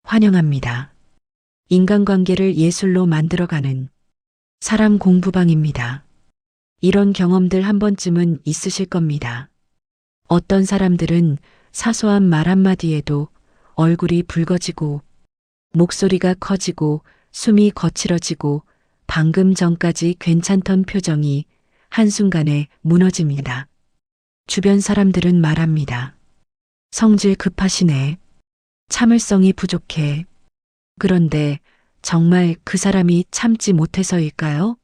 환영합니다. 인간관계를 예술로 만들어가는 사람 공부방입니다. 이런 경험들 한 번쯤은 있으실 겁니다. 어떤 사람들은 사소한 말 한마디에도 얼굴이 붉어지고 목소리가 커지고 숨이 거칠어지고 방금 전까지 괜찮던 표정이 한순간에 무너집니다. 주변 사람들은 말합니다. 성질 급하시네. 참을성이 부족해. 그런데 정말 그 사람이 참지 못해서일까요?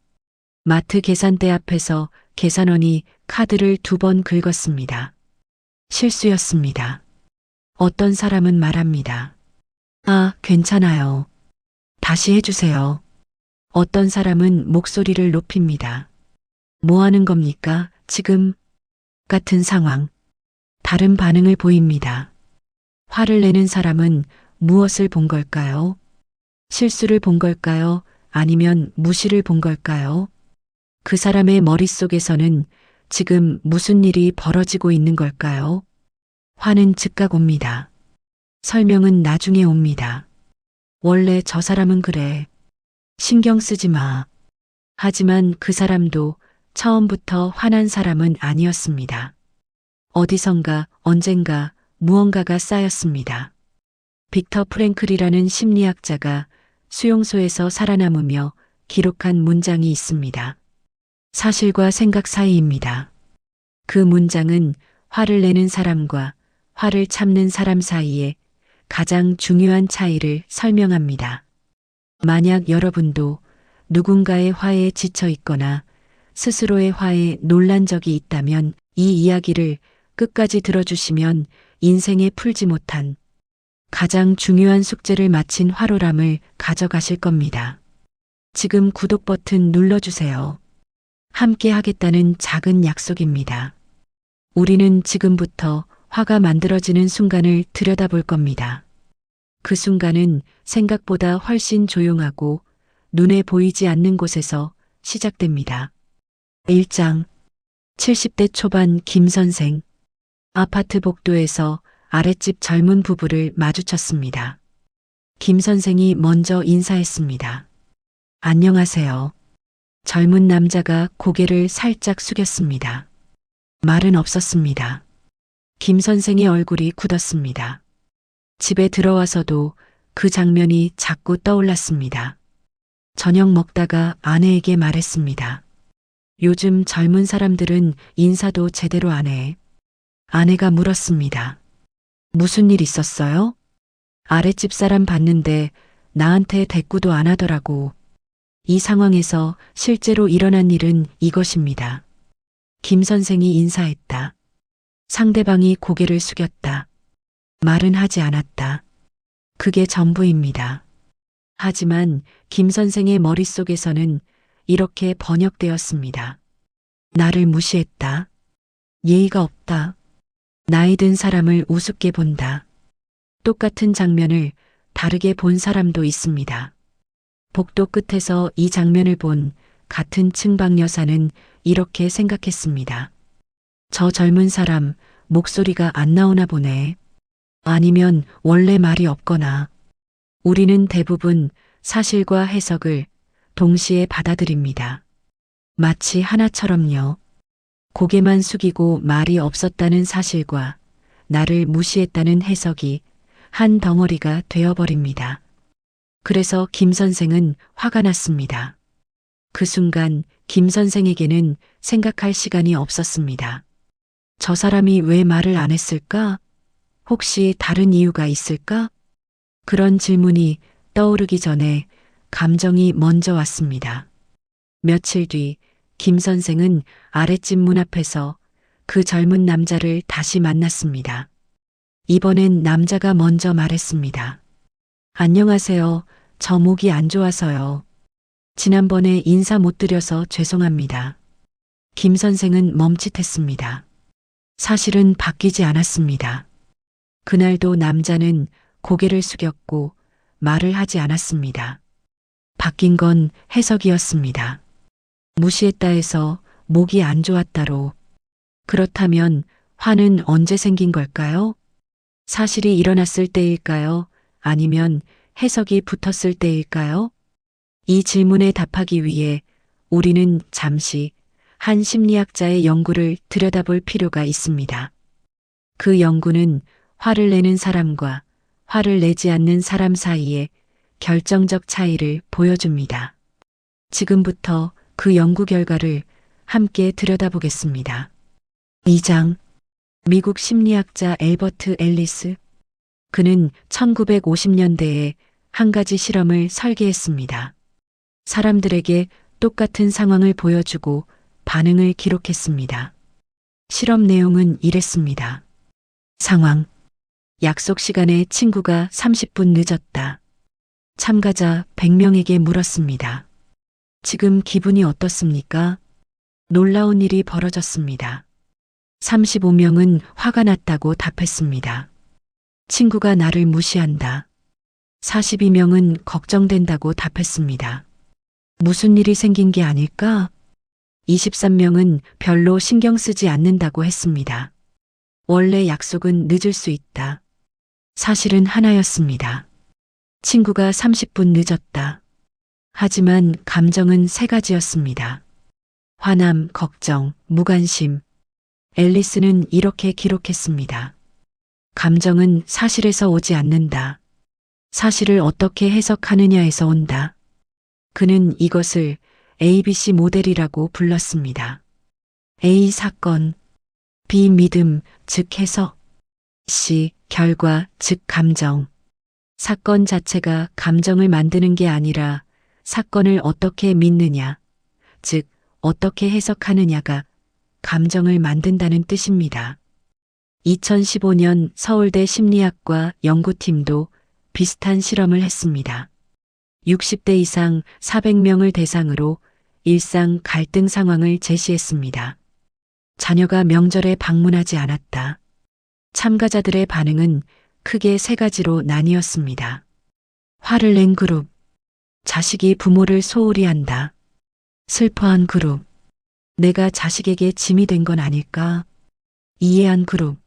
마트 계산대 앞에서 계산원이 카드를 2번 긁었습니다. 실수였습니다. 어떤 사람은 말합니다. 아, 괜찮아요. 다시 해주세요. 어떤 사람은 목소리를 높입니다. 뭐 하는 겁니까, 지금? 같은 상황. 다른 반응을 보입니다. 화를 내는 사람은 무엇을 본 걸까요? 실수를 본 걸까요? 아니면 무시를 본 걸까요? 그 사람의 머릿속에서는 지금 무슨 일이 벌어지고 있는 걸까요? 화는 즉각 옵니다. 설명은 나중에 옵니다. 원래 저 사람은 그래. 신경 쓰지 마. 하지만 그 사람도 처음부터 화난 사람은 아니었습니다. 어디선가 언젠가 무언가가 쌓였습니다. 빅터 프랭클이라는 심리학자가 수용소에서 살아남으며 기록한 문장이 있습니다. 사실과 생각 사이입니다. 그 문장은 화를 내는 사람과 화를 참는 사람 사이에 가장 중요한 차이를 설명합니다. 만약 여러분도 누군가의 화에 지쳐 있거나 스스로의 화에 놀란 적이 있다면 이 이야기를 끝까지 들어주시면 인생에 풀지 못한 가장 중요한 숙제를 마친 화로람을 가져가실 겁니다. 지금 구독 버튼 눌러주세요. 함께 하겠다는 작은 약속입니다. 우리는 지금부터 화가 만들어지는 순간을 들여다볼 겁니다. 그 순간은 생각보다 훨씬 조용하고 눈에 보이지 않는 곳에서 시작됩니다. 1장 70대 초반 김 선생. 아파트 복도에서 아랫집 젊은 부부를 마주쳤습니다. 김 선생이 먼저 인사했습니다. 안녕하세요. 젊은 남자가 고개를 살짝 숙였습니다. 말은 없었습니다. 김 선생의 얼굴이 굳었습니다. 집에 들어와서도 그 장면이 자꾸 떠올랐습니다. 저녁 먹다가 아내에게 말했습니다. 요즘 젊은 사람들은 인사도 제대로 안 해. 아내가 물었습니다. 무슨 일 있었어요? 아랫집 사람 봤는데 나한테 대꾸도 안 하더라고. 이 상황에서 실제로 일어난 일은 이것입니다. 김 선생이 인사했다. 상대방이 고개를 숙였다. 말은 하지 않았다. 그게 전부입니다. 하지만 김 선생의 머릿속에서는 이렇게 번역되었습니다. 나를 무시했다. 예의가 없다. 나이 든 사람을 우습게 본다. 똑같은 장면을 다르게 본 사람도 있습니다. 복도 끝에서 이 장면을 본 같은 층방 여사는 이렇게 생각했습니다. 저 젊은 사람 목소리가 안 나오나 보네. 아니면 원래 말이 없거나. 우리는 대부분 사실과 해석을 동시에 받아들입니다. 마치 하나처럼요. 고개만 숙이고 말이 없었다는 사실과 나를 무시했다는 해석이 한 덩어리가 되어버립니다. 그래서 김 선생은 화가 났습니다. 그 순간 김 선생에게는 생각할 시간이 없었습니다. 저 사람이 왜 말을 안 했을까? 혹시 다른 이유가 있을까? 그런 질문이 떠오르기 전에 감정이 먼저 왔습니다. 며칠 뒤 김 선생은 아랫집 문 앞에서 그 젊은 남자를 다시 만났습니다. 이번엔 남자가 먼저 말했습니다. 안녕하세요. 저 목이 안 좋아서요. 지난번에 인사 못 드려서 죄송합니다. 김 선생은 멈칫했습니다. 사실은 바뀌지 않았습니다. 그날도 남자는 고개를 숙였고 말을 하지 않았습니다. 바뀐 건 해석이었습니다. 무시했다 해서 목이 안 좋았다로. 그렇다면 화는 언제 생긴 걸까요? 사실이 일어났을 때일까요? 아니면 해석이 붙었을 때일까요? 이 질문에 답하기 위해 우리는 잠시 한 심리학자의 연구를 들여다볼 필요가 있습니다. 그 연구는 화를 내는 사람과 화를 내지 않는 사람 사이의 결정적 차이를 보여줍니다. 지금부터 그 연구 결과를 함께 들여다보겠습니다. 2장. 미국 심리학자 엘버트 앨리스. 그는 1950년대에 한 가지 실험을 설계했습니다. 사람들에게 똑같은 상황을 보여주고 반응을 기록했습니다. 실험 내용은 이랬습니다. 상황. 약속 시간에 친구가 30분 늦었다. 참가자 100명에게 물었습니다. 지금 기분이 어떻습니까? 놀라운 일이 벌어졌습니다. 35명은 화가 났다고 답했습니다. 친구가 나를 무시한다. 42명은 걱정된다고 답했습니다. 무슨 일이 생긴 게 아닐까? 23명은 별로 신경 쓰지 않는다고 했습니다. 원래 약속은 늦을 수 있다. 사실은 하나였습니다. 친구가 30분 늦었다. 하지만 감정은 세 가지였습니다. 화남, 걱정, 무관심. 앨리스는 이렇게 기록했습니다. 감정은 사실에서 오지 않는다. 사실을 어떻게 해석하느냐에서 온다. 그는 이것을 ABC 모델이라고 불렀습니다. A. 사건, B. 믿음, 즉 해석, C. 결과, 즉 감정. 사건 자체가 감정을 만드는 게 아니라 사건을 어떻게 믿느냐, 즉 어떻게 해석하느냐가 감정을 만든다는 뜻입니다. 2015년 서울대 심리학과 연구팀도 비슷한 실험을 했습니다. 60대 이상 400명을 대상으로 일상 갈등 상황을 제시했습니다. 자녀가 명절에 방문하지 않았다. 참가자들의 반응은 크게 세 가지로 나뉘었습니다. 화를 낸 그룹, 자식이 부모를 소홀히 한다. 슬퍼한 그룹, 내가 자식에게 짐이 된 건 아닐까? 이해한 그룹,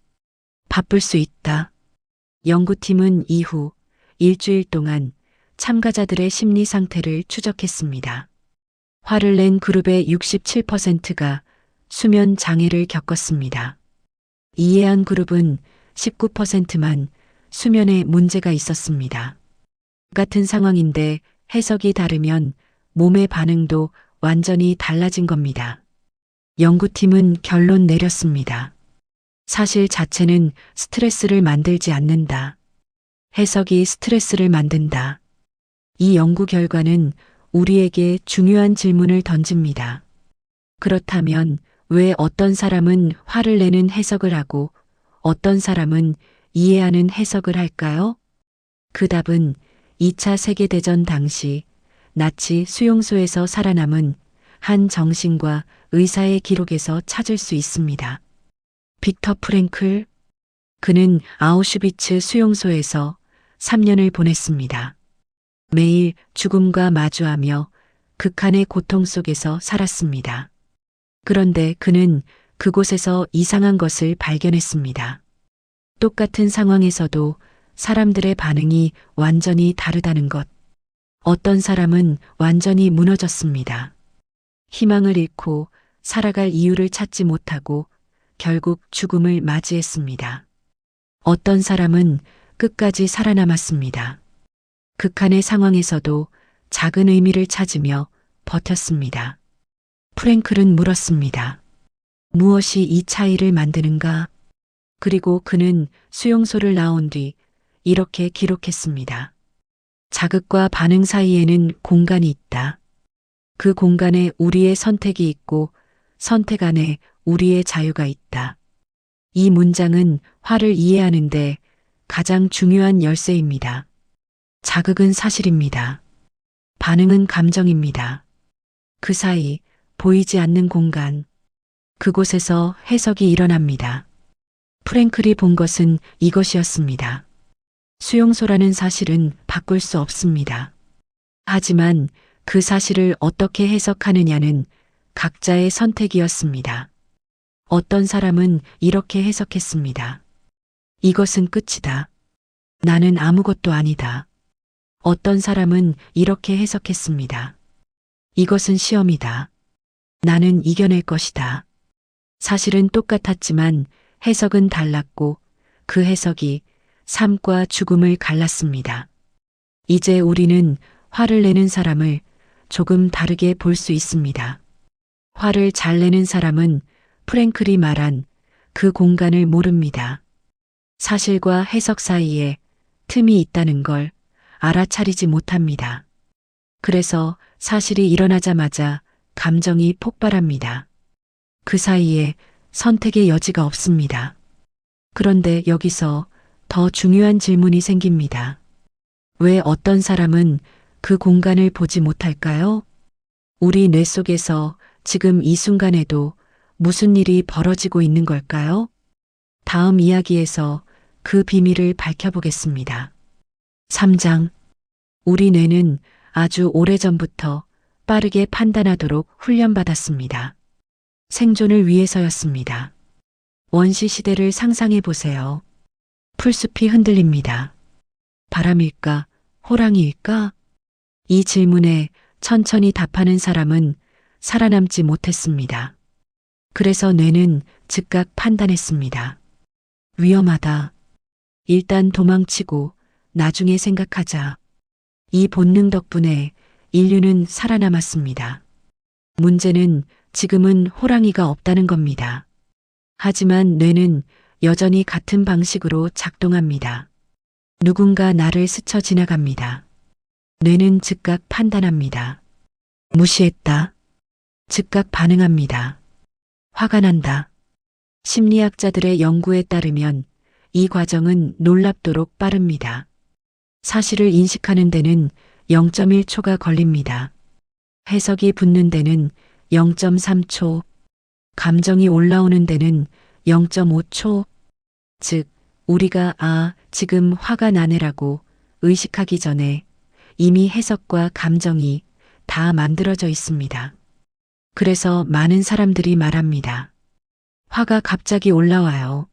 바쁠 수 있다. 연구팀은 이후 일주일 동안 참가자들의 심리 상태를 추적했습니다. 화를 낸 그룹의 67%가 수면 장애를 겪었습니다. 이해한 그룹은 19%만 수면에 문제가 있었습니다. 같은 상황인데 해석이 다르면 몸의 반응도 완전히 달라진 겁니다. 연구팀은 결론 내렸습니다. 사실 자체는 스트레스를 만들지 않는다. 해석이 스트레스를 만든다. 이 연구 결과는 우리에게 중요한 질문을 던집니다. 그렇다면 왜 어떤 사람은 화를 내는 해석을 하고 어떤 사람은 이해하는 해석을 할까요? 그 답은 2차 세계대전 당시 나치 수용소에서 살아남은 한 정신과 의사의 기록에서 찾을 수 있습니다. 빅터 프랭클. 그는 아우슈비츠 수용소에서 3년을 보냈습니다. 매일 죽음과 마주하며 극한의 고통 속에서 살았습니다. 그런데 그는 그곳에서 이상한 것을 발견했습니다. 똑같은 상황에서도 사람들의 반응이 완전히 다르다는 것. 어떤 사람은 완전히 무너졌습니다. 희망을 잃고 살아갈 이유를 찾지 못하고 결국 죽음을 맞이했습니다. 어떤 사람은 끝까지 살아남았습니다. 극한의 상황에서도 작은 의미를 찾으며 버텼습니다. 프랭클은 물었습니다. 무엇이 이 차이를 만드는가? 그리고 그는 수용소를 나온 뒤 이렇게 기록했습니다. 자극과 반응 사이에는 공간이 있다. 그 공간에 우리의 선택이 있고 선택 안에 우리의 자유가 있다. 이 문장은 화를 이해하는데 가장 중요한 열쇠입니다. 자극은 사실입니다. 반응은 감정입니다. 그 사이 보이지 않는 공간, 그곳에서 해석이 일어납니다. 프랭클이 본 것은 이것이었습니다. 수용소라는 사실은 바꿀 수 없습니다. 하지만 그 사실을 어떻게 해석하느냐는 각자의 선택이었습니다. 어떤 사람은 이렇게 해석했습니다. 이것은 끝이다. 나는 아무것도 아니다. 어떤 사람은 이렇게 해석했습니다. 이것은 시험이다. 나는 이겨낼 것이다. 사실은 똑같았지만 해석은 달랐고 그 해석이 삶과 죽음을 갈랐습니다. 이제 우리는 화를 내는 사람을 조금 다르게 볼 수 있습니다. 화를 잘 내는 사람은 프랭클이 말한 그 공간을 모릅니다. 사실과 해석 사이에 틈이 있다는 걸 알아차리지 못합니다. 그래서 사실이 일어나자마자 감정이 폭발합니다. 그 사이에 선택의 여지가 없습니다. 그런데 여기서 더 중요한 질문이 생깁니다. 왜 어떤 사람은 그 공간을 보지 못할까요? 우리 뇌 속에서 지금 이 순간에도 무슨 일이 벌어지고 있는 걸까요? 다음 이야기에서 그 비밀을 밝혀보겠습니다. 3장. 우리 뇌는 아주 오래전부터 빠르게 판단하도록 훈련받았습니다. 생존을 위해서였습니다. 원시 시대를 상상해 보세요. 풀숲이 흔들립니다. 바람일까? 호랑이일까? 이 질문에 천천히 답하는 사람은 살아남지 못했습니다. 그래서 뇌는 즉각 판단했습니다. 위험하다. 일단 도망치고 나중에 생각하자. 이 본능 덕분에 인류는 살아남았습니다. 문제는 지금은 호랑이가 없다는 겁니다. 하지만 뇌는 여전히 같은 방식으로 작동합니다. 누군가 나를 스쳐 지나갑니다. 뇌는 즉각 판단합니다. 무시했다. 즉각 반응합니다. 화가 난다. 심리학자들의 연구에 따르면 이 과정은 놀랍도록 빠릅니다. 사실을 인식하는 데는 0.1초가 걸립니다. 해석이 붙는 데는 0.3초, 감정이 올라오는 데는 0.5초, 즉, 우리가 지금 화가 나네라고 의식하기 전에 이미 해석과 감정이 다 만들어져 있습니다. 그래서 많은 사람들이 말합니다. 화가 갑자기 올라와요.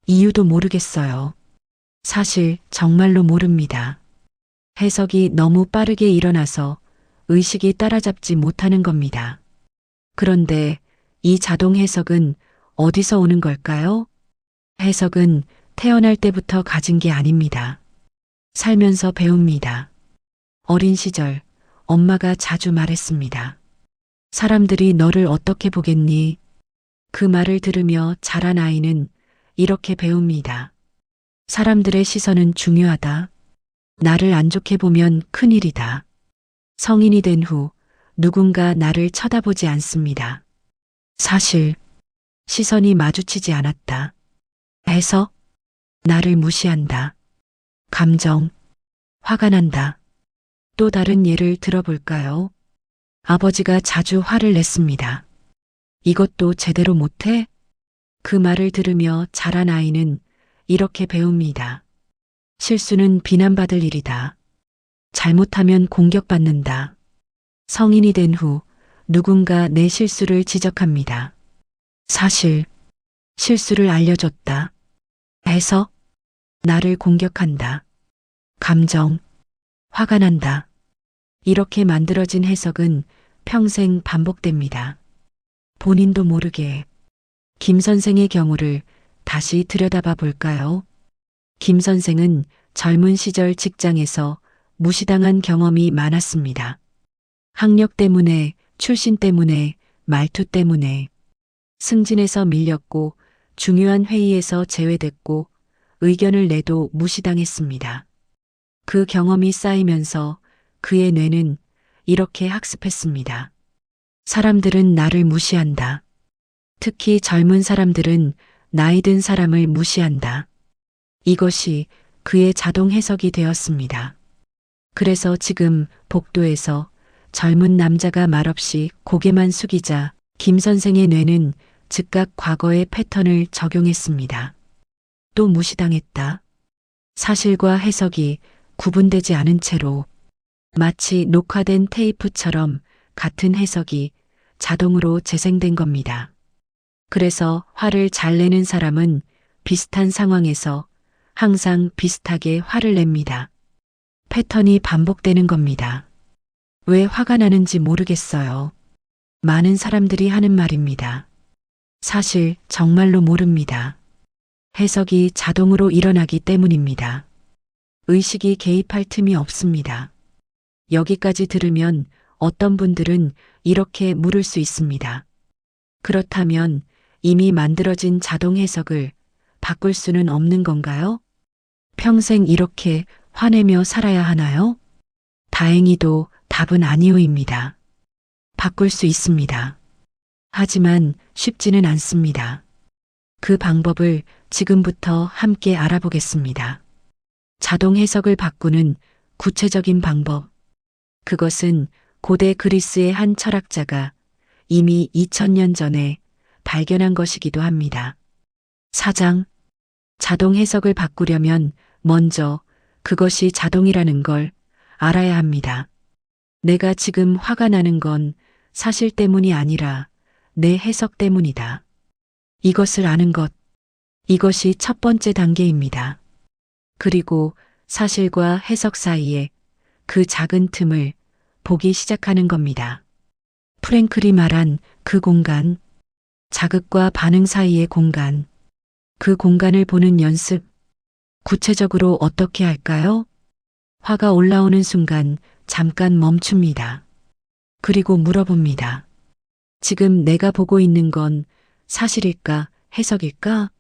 이유도 모르겠어요. 사실 정말로 모릅니다. 해석이 너무 빠르게 일어나서 의식이 따라잡지 못하는 겁니다. 그런데 이 자동 해석은 어디서 오는 걸까요? 해석은 태어날 때부터 가진 게 아닙니다. 살면서 배웁니다. 어린 시절 엄마가 자주 말했습니다. 사람들이 너를 어떻게 보겠니? 그 말을 들으며 자란 아이는 이렇게 배웁니다. 사람들의 시선은 중요하다. 나를 안 좋게 보면 큰일이다. 성인이 된 후 누군가 나를 쳐다보지 않습니다. 사실, 시선이 마주치지 않았다. 해석, 나를 무시한다. 감정, 화가 난다. 또 다른 예를 들어볼까요? 아버지가 자주 화를 냈습니다. 이것도 제대로 못해? 그 말을 들으며 자란 아이는 이렇게 배웁니다. 실수는 비난받을 일이다. 잘못하면 공격받는다. 성인이 된 후 누군가 내 실수를 지적합니다. 사실, 실수를 알려줬다. 해석, 나를 공격한다. 감정, 화가 난다. 이렇게 만들어진 해석은 평생 반복됩니다. 본인도 모르게. 김 선생의 경우를 다시 들여다봐 볼까요? 김 선생은 젊은 시절 직장에서 무시당한 경험이 많았습니다. 학력 때문에, 출신 때문에, 말투 때문에 승진에서 밀렸고 중요한 회의에서 제외됐고 의견을 내도 무시당했습니다. 그 경험이 쌓이면서 그의 뇌는 이렇게 학습했습니다. 사람들은 나를 무시한다. 특히 젊은 사람들은 나이 든 사람을 무시한다. 이것이 그의 자동 해석이 되었습니다. 그래서 지금 복도에서 젊은 남자가 말없이 고개만 숙이자 김 선생의 뇌는 즉각 과거의 패턴을 적용했습니다. 또 무시당했다. 사실과 해석이 구분되지 않은 채로 마치 녹화된 테이프처럼 같은 해석이 자동으로 재생된 겁니다. 그래서 화를 잘 내는 사람은 비슷한 상황에서 항상 비슷하게 화를 냅니다. 패턴이 반복되는 겁니다. 왜 화가 나는지 모르겠어요. 많은 사람들이 하는 말입니다. 사실 정말로 모릅니다. 해석이 자동으로 일어나기 때문입니다. 의식이 개입할 틈이 없습니다. 여기까지 들으면 어떤 분들은 이렇게 물을 수 있습니다. 그렇다면 이미 만들어진 자동 해석을 바꿀 수는 없는 건가요? 평생 이렇게 화내며 살아야 하나요? 다행히도 답은 아니오입니다. 바꿀 수 있습니다. 하지만 쉽지는 않습니다. 그 방법을 지금부터 함께 알아보겠습니다. 자동 해석을 바꾸는 구체적인 방법. 그것은 고대 그리스의 한 철학자가 이미 2000년 전에 발견한 것이기도 합니다. 사장, 자동 해석을 바꾸려면 먼저 그것이 자동이라는 걸 알아야 합니다. 내가 지금 화가 나는 건 사실 때문이 아니라 내 해석 때문이다. 이것을 아는 것, 이것이 첫 번째 단계입니다. 그리고 사실과 해석 사이에 그 작은 틈을 보기 시작하는 겁니다. 프랭클이 말한 그 공간, 자극과 반응 사이의 공간, 그 공간을 보는 연습, 구체적으로 어떻게 할까요? 화가 올라오는 순간 잠깐 멈춥니다. 그리고 물어봅니다. 지금 내가 보고 있는 건 사실일까, 해석일까?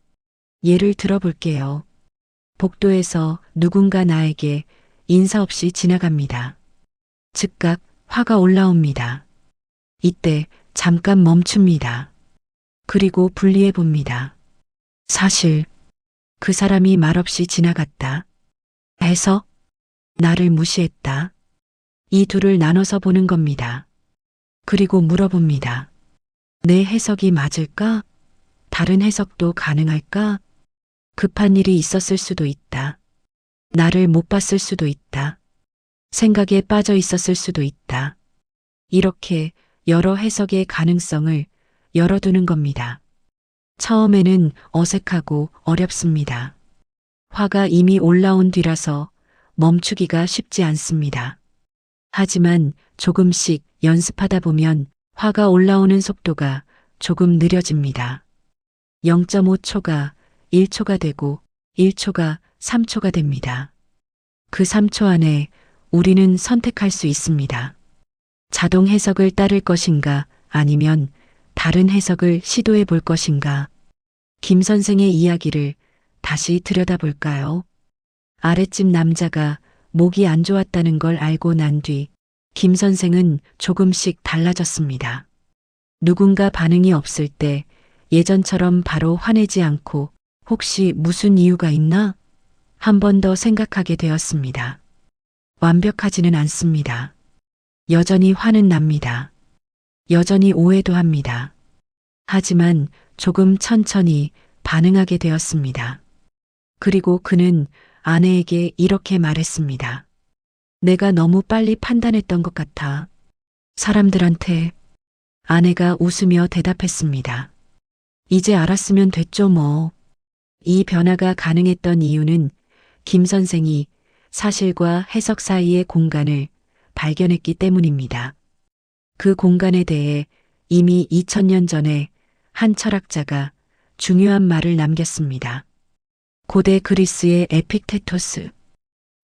예를 들어볼게요. 복도에서 누군가 나에게 인사 없이 지나갑니다. 즉각 화가 올라옵니다. 이때 잠깐 멈춥니다. 그리고 분리해 봅니다. 사실 그 사람이 말없이 지나갔다. 해석, 나를 무시했다. 이 둘을 나눠서 보는 겁니다. 그리고 물어봅니다. 내 해석이 맞을까? 다른 해석도 가능할까? 급한 일이 있었을 수도 있다. 나를 못 봤을 수도 있다. 생각에 빠져 있었을 수도 있다. 이렇게 여러 해석의 가능성을 열어두는 겁니다. 처음에는 어색하고 어렵습니다. 화가 이미 올라온 뒤라서 멈추기가 쉽지 않습니다. 하지만 조금씩 연습하다 보면 화가 올라오는 속도가 조금 느려집니다. 0.5초가 1초가 되고 1초가 3초가 됩니다. 그 3초 안에 우리는 선택할 수 있습니다. 자동 해석을 따를 것인가 아니면 다른 해석을 시도해 볼 것인가. 김 선생의 이야기를 다시 들여다볼까요? 아랫집 남자가 목이 안 좋았다는 걸 알고 난 뒤 김 선생은 조금씩 달라졌습니다. 누군가 반응이 없을 때 예전처럼 바로 화내지 않고 혹시 무슨 이유가 있나? 한 번 더 생각하게 되었습니다. 완벽하지는 않습니다. 여전히 화는 납니다. 여전히 오해도 합니다. 하지만 조금 천천히 반응하게 되었습니다. 그리고 그는 아내에게 이렇게 말했습니다. 내가 너무 빨리 판단했던 것 같아. 사람들한테. 아내가 웃으며 대답했습니다. 이제 알았으면 됐죠 뭐. 이 변화가 가능했던 이유는 김 선생이 사실과 해석 사이의 공간을 발견했기 때문입니다. 그 공간에 대해 이미 2000년 전에 한 철학자가 중요한 말을 남겼습니다. 고대 그리스의 에픽테토스.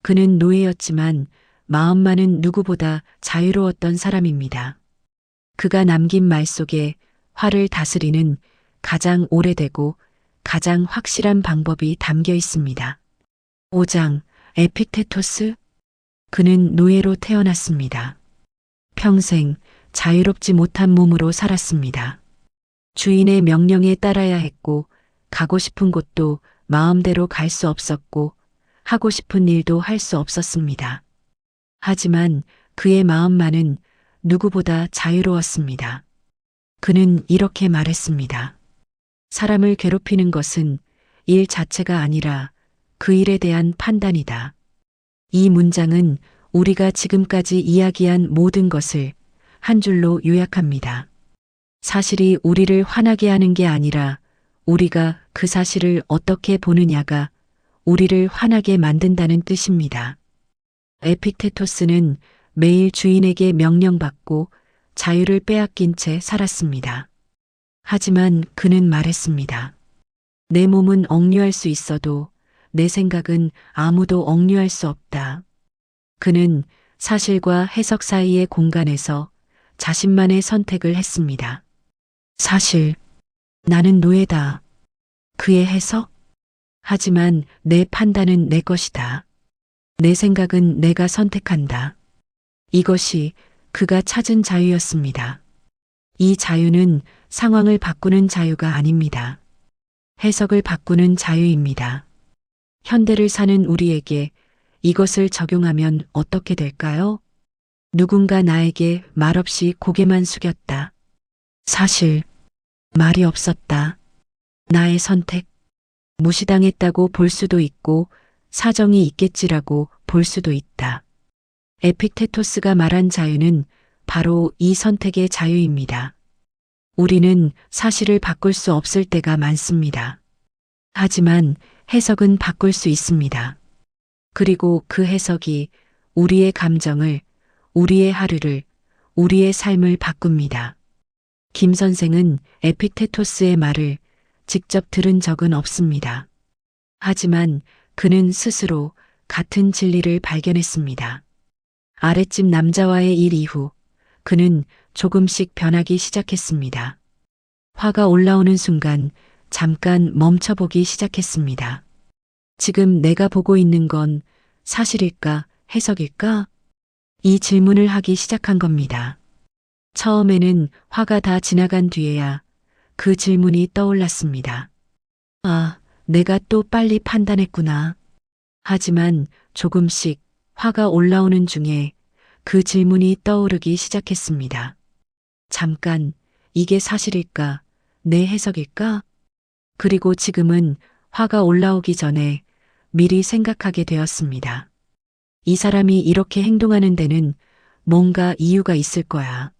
그는 노예였지만 마음만은 누구보다 자유로웠던 사람입니다. 그가 남긴 말 속에 화를 다스리는 가장 오래되고 가장 확실한 방법이 담겨 있습니다. 5장 에픽테토스. 그는 노예로 태어났습니다. 평생 자유롭지 못한 몸으로 살았습니다. 주인의 명령에 따라야 했고 가고 싶은 곳도 마음대로 갈 수 없었고 하고 싶은 일도 할 수 없었습니다. 하지만 그의 마음만은 누구보다 자유로웠습니다. 그는 이렇게 말했습니다. 사람을 괴롭히는 것은 일 자체가 아니라 그 일에 대한 판단이다. 이 문장은 우리가 지금까지 이야기한 모든 것을 한 줄로 요약합니다. 사실이 우리를 화나게 하는 게 아니라 우리가 그 사실을 어떻게 보느냐가 우리를 화나게 만든다는 뜻입니다. 에픽테토스는 매일 주인에게 명령받고 자유를 빼앗긴 채 살았습니다. 하지만 그는 말했습니다. 내 몸은 억류할 수 있어도 내 생각은 아무도 억류할 수 없다. 그는 사실과 해석 사이의 공간에서 자신만의 선택을 했습니다. 사실, 나는 노예다. 그의 해석? 하지만 내 판단은 내 것이다. 내 생각은 내가 선택한다. 이것이 그가 찾은 자유였습니다. 이 자유는 상황을 바꾸는 자유가 아닙니다. 해석을 바꾸는 자유입니다. 현대를 사는 우리에게 이것을 적용하면 어떻게 될까요? 누군가 나에게 말없이 고개만 숙였다. 사실, 말이 없었다. 나의 선택. 무시당했다고 볼 수도 있고 사정이 있겠지라고 볼 수도 있다. 에픽테토스가 말한 자유는 바로 이 선택의 자유입니다. 우리는 사실을 바꿀 수 없을 때가 많습니다. 하지만 해석은 바꿀 수 있습니다. 그리고 그 해석이 우리의 감정을, 우리의 하루를, 우리의 삶을 바꿉니다. 김 선생은 에픽테토스의 말을 직접 들은 적은 없습니다. 하지만 그는 스스로 같은 진리를 발견했습니다. 아랫집 남자와의 일 이후 그는 조금씩 변하기 시작했습니다. 화가 올라오는 순간 잠깐 멈춰보기 시작했습니다. 지금 내가 보고 있는 건 사실일까, 해석일까? 이 질문을 하기 시작한 겁니다. 처음에는 화가 다 지나간 뒤에야 그 질문이 떠올랐습니다. 아, 내가 또 빨리 판단했구나. 하지만 조금씩 화가 올라오는 중에 그 질문이 떠오르기 시작했습니다. 잠깐, 이게 사실일까? 내 해석일까? 그리고 지금은 화가 올라오기 전에 미리 생각하게 되었습니다. 이 사람이 이렇게 행동하는 데는 뭔가 이유가 있을 거야.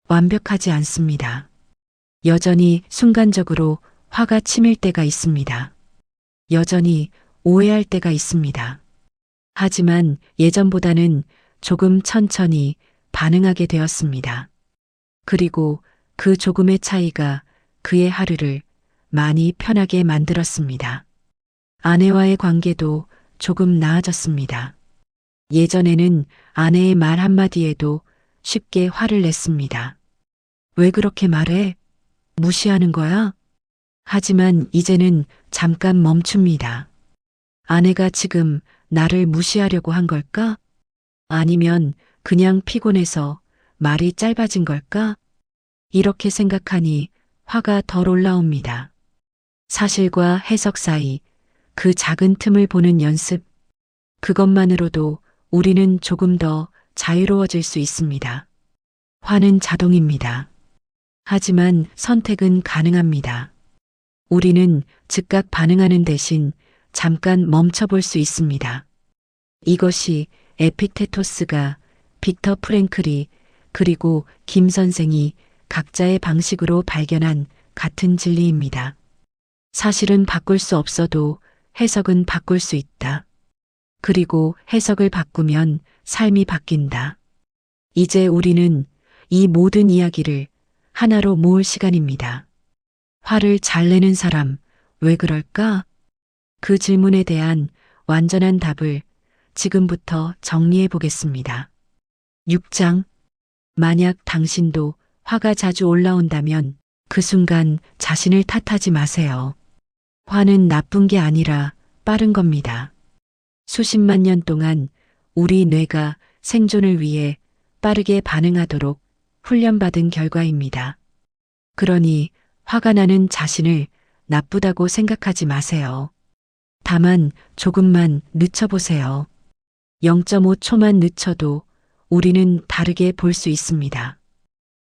완벽하지 않습니다. 여전히 순간적으로 화가 치밀 때가 있습니다. 여전히 오해할 때가 있습니다. 하지만 예전보다는 조금 천천히 반응하게 되었습니다. 그리고 그 조금의 차이가 그의 하루를 많이 편하게 만들었습니다. 아내와의 관계도 조금 나아졌습니다. 예전에는 아내의 말 한마디에도 쉽게 화를 냈습니다. 왜 그렇게 말해? 무시하는 거야? 하지만 이제는 잠깐 멈춥니다. 아내가 지금 나를 무시하려고 한 걸까? 아니면 그냥 피곤해서 말이 짧아진 걸까? 이렇게 생각하니 화가 덜 올라옵니다. 사실과 해석 사이 그 작은 틈을 보는 연습, 그것만으로도 우리는 조금 더 자유로워질 수 있습니다. 화는 자동입니다. 하지만 선택은 가능합니다. 우리는 즉각 반응하는 대신 잠깐 멈춰볼 수 있습니다. 이것이 에픽테토스가, 빅터 프랭클이, 그리고 김 선생이 각자의 방식으로 발견한 같은 진리입니다. 사실은 바꿀 수 없어도 해석은 바꿀 수 있다. 그리고 해석을 바꾸면 삶이 바뀐다. 이제 우리는 이 모든 이야기를 하나로 모을 시간입니다. 화를 잘 내는 사람, 왜 그럴까? 그 질문에 대한 완전한 답을 지금부터 정리해 보겠습니다. 6장. 만약 당신도 화가 자주 올라온다면 그 순간 자신을 탓하지 마세요. 화는 나쁜 게 아니라 빠른 겁니다. 수십만 년 동안 우리 뇌가 생존을 위해 빠르게 반응하도록 훈련받은 결과입니다. 그러니 화가 나는 자신을 나쁘다고 생각하지 마세요. 다만 조금만 늦춰보세요. 0.5초만 늦춰도 우리는 다르게 볼 수 있습니다.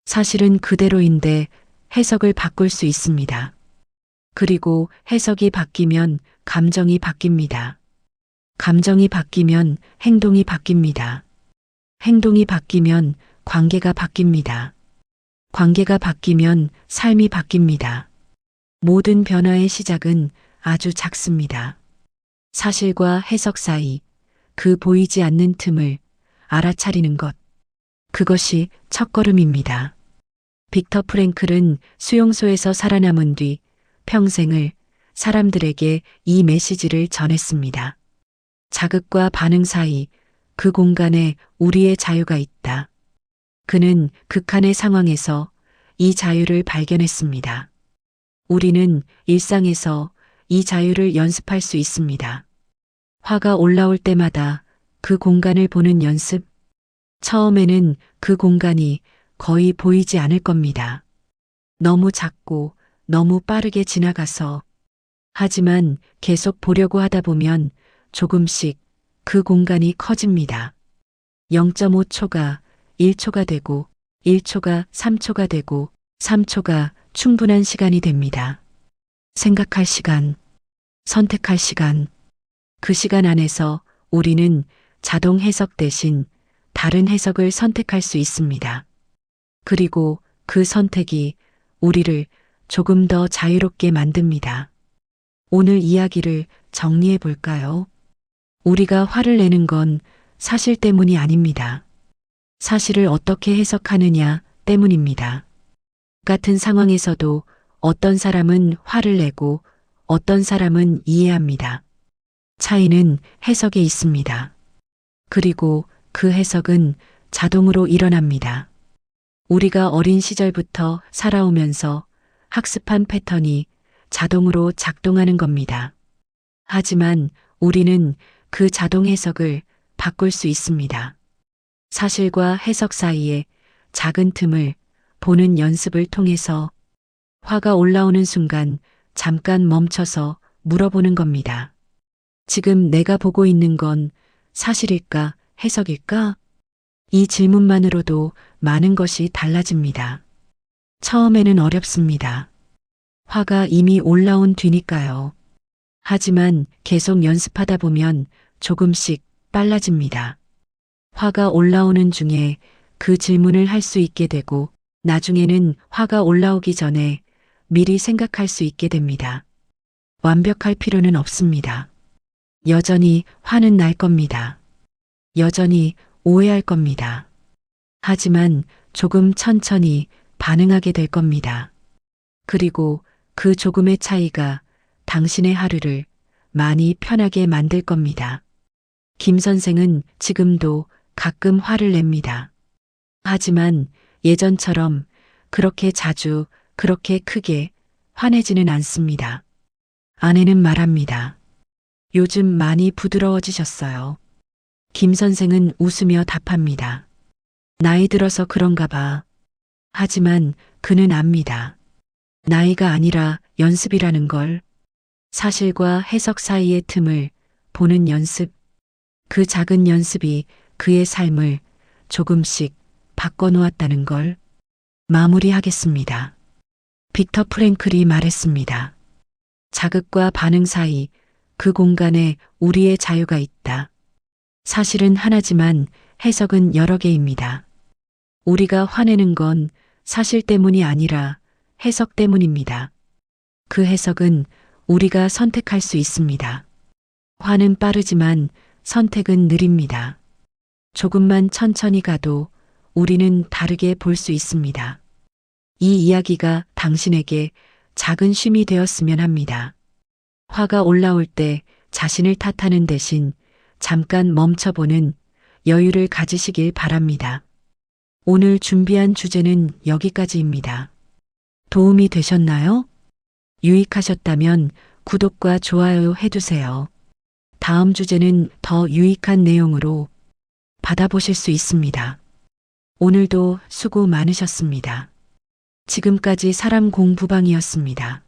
사실은 그대로인데 해석을 바꿀 수 있습니다. 그리고 해석이 바뀌면 감정이 바뀝니다. 감정이 바뀌면 행동이 바뀝니다. 행동이 바뀌면 관계가 바뀝니다. 관계가 바뀌면 삶이 바뀝니다. 모든 변화의 시작은 아주 작습니다. 사실과 해석 사이 그 보이지 않는 틈을 알아차리는 것. 그것이 첫걸음입니다. 빅터 프랭클은 수용소에서 살아남은 뒤 평생을 사람들에게 이 메시지를 전했습니다. 자극과 반응 사이 그 공간에 우리의 자유가 있다. 그는 극한의 상황에서 이 자유를 발견했습니다. 우리는 일상에서 이 자유를 연습할 수 있습니다. 화가 올라올 때마다 그 공간을 보는 연습. 처음에는 그 공간이 거의 보이지 않을 겁니다. 너무 작고 너무 빠르게 지나가서. 하지만 계속 보려고 하다 보면 조금씩 그 공간이 커집니다. 0.5초가 1초가 되고 1초가 3초가 되고 3초가 충분한 시간이 됩니다. 생각할 시간, 선택할 시간. 그 시간 안에서 우리는 자동 해석 대신 다른 해석을 선택할 수 있습니다. 그리고 그 선택이 우리를 조금 더 자유롭게 만듭니다. 오늘 이야기를 정리해 볼까요? 우리가 화를 내는 건 사실 때문이 아닙니다. 사실을 어떻게 해석하느냐 때문입니다. 같은 상황에서도 어떤 사람은 화를 내고 어떤 사람은 이해합니다. 차이는 해석에 있습니다. 그리고 그 해석은 자동으로 일어납니다. 우리가 어린 시절부터 살아오면서 학습한 패턴이 자동으로 작동하는 겁니다. 하지만 우리는 그 자동 해석을 바꿀 수 있습니다. 사실과 해석 사이에 작은 틈을 보는 연습을 통해서 화가 올라오는 순간 잠깐 멈춰서 물어보는 겁니다. 지금 내가 보고 있는 건 사실일까, 해석일까? 이 질문만으로도 많은 것이 달라집니다. 처음에는 어렵습니다. 화가 이미 올라온 뒤니까요. 하지만 계속 연습하다 보면 조금씩 빨라집니다. 화가 올라오는 중에 그 질문을 할 수 있게 되고 나중에는 화가 올라오기 전에 미리 생각할 수 있게 됩니다. 완벽할 필요는 없습니다. 여전히 화는 날 겁니다. 여전히 오해할 겁니다. 하지만 조금 천천히 반응하게 될 겁니다. 그리고 그 조금의 차이가 당신의 하루를 많이 편하게 만들 겁니다. 김 선생은 지금도 가끔 화를 냅니다. 하지만 예전처럼 그렇게 자주, 그렇게 크게 화내지는 않습니다. 아내는 말합니다. 요즘 많이 부드러워지셨어요. 김 선생은 웃으며 답합니다. 나이 들어서 그런가 봐. 하지만 그는 압니다. 나이가 아니라 연습이라는 걸. 사실과 해석 사이의 틈을 보는 연습. 그 작은 연습이 그의 삶을 조금씩 바꿔놓았다는 걸. 마무리하겠습니다. 빅터 프랭클이 말했습니다. 자극과 반응 사이 그 공간에 우리의 자유가 있다. 사실은 하나지만 해석은 여러 개입니다. 우리가 화내는 건 사실 때문이 아니라 해석 때문입니다. 그 해석은 우리가 선택할 수 있습니다. 화는 빠르지만 선택은 느립니다. 조금만 천천히 가도 우리는 다르게 볼 수 있습니다. 이 이야기가 당신에게 작은 쉼이 되었으면 합니다. 화가 올라올 때 자신을 탓하는 대신 잠깐 멈춰보는 여유를 가지시길 바랍니다. 오늘 준비한 주제는 여기까지입니다. 도움이 되셨나요? 유익하셨다면 구독과 좋아요 해두세요. 다음 주제는 더 유익한 내용으로 받아보실 수 있습니다. 오늘도 수고 많으셨습니다. 지금까지 사람 공부방이었습니다.